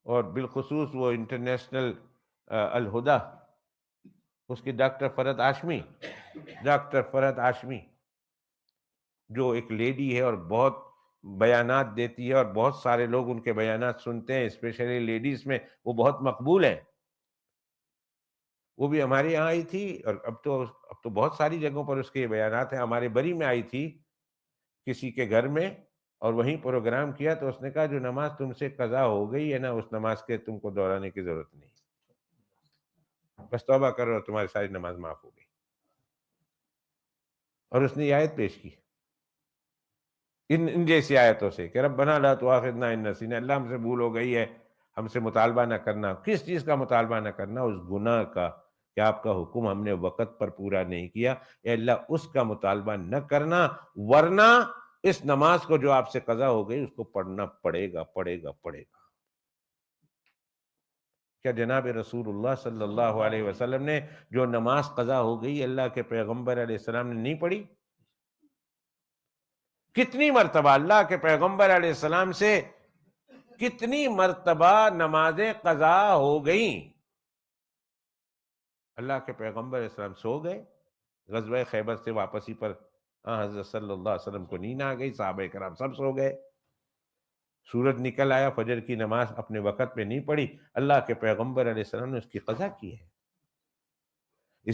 اور بالخصوص وہ انٹرنیشنل الہدا، اس کی ڈاکٹر فرحت ہاشمی، ڈاکٹر فرحت ہاشمی جو ایک لیڈی ہے اور بہت بیانات دیتی ہے، اور بہت سارے لوگ ان کے بیانات سنتے ہیں، اسپیشلی لیڈیز میں وہ بہت مقبول ہیں۔ وہ بھی ہمارے یہاں آئی تھی، اور اب تو بہت ساری جگہوں پر اس کے بیانات ہیں۔ ہمارے بری میں آئی تھی کسی کے گھر میں، اور وہیں پروگرام کیا، تو اس نے کہا جو نماز تم سے قضا ہو گئی ہے نا، اس نماز کے تم کو دہرانے کی ضرورت نہیں، بس توبہ کرو اور تمہاری ساری نماز معاف ہو گئی۔ اور اس نے یہ آیت پیش کی ان جیسی آیتوں سے کہ ربنا لا تؤاخذنا ان نسینا، اللہ ہم سے بھول ہو گئی ہے، ہم سے مطالبہ نہ کرنا۔ کس چیز کا مطالبہ نہ کرنا؟ اس گناہ کا کہ آپ کا حکم ہم نے وقت پر پورا نہیں کیا، اے اللہ اس کا مطالبہ نہ کرنا، ورنہ اس نماز کو جو آپ سے قضا ہو گئی اس کو پڑھنا پڑے گا، پڑے گا، پڑے گا۔ کیا جناب رسول اللہ صلی اللہ علیہ وسلم نے جو نماز قضا ہو گئی اللہ کے پیغمبر علیہ السلام نے نہیں پڑھی؟ کتنی مرتبہ اللہ کے پیغمبر علیہ السلام سے کتنی مرتبہ نمازیں قضا ہو گئیں؟ اللہ کے پیغمبر علیہ السلام سو گئے، غزوہ خیبر سے واپسی پر حضرت صلی اللہ علیہ وسلم کو نیند آ گئی، صحابہ کرام سب سو گئے، سورج نکل آیا، فجر کی نماز اپنے وقت پہ نہیں پڑھی، اللہ کے پیغمبر علیہ السلام نے اس کی قضا کی ہے۔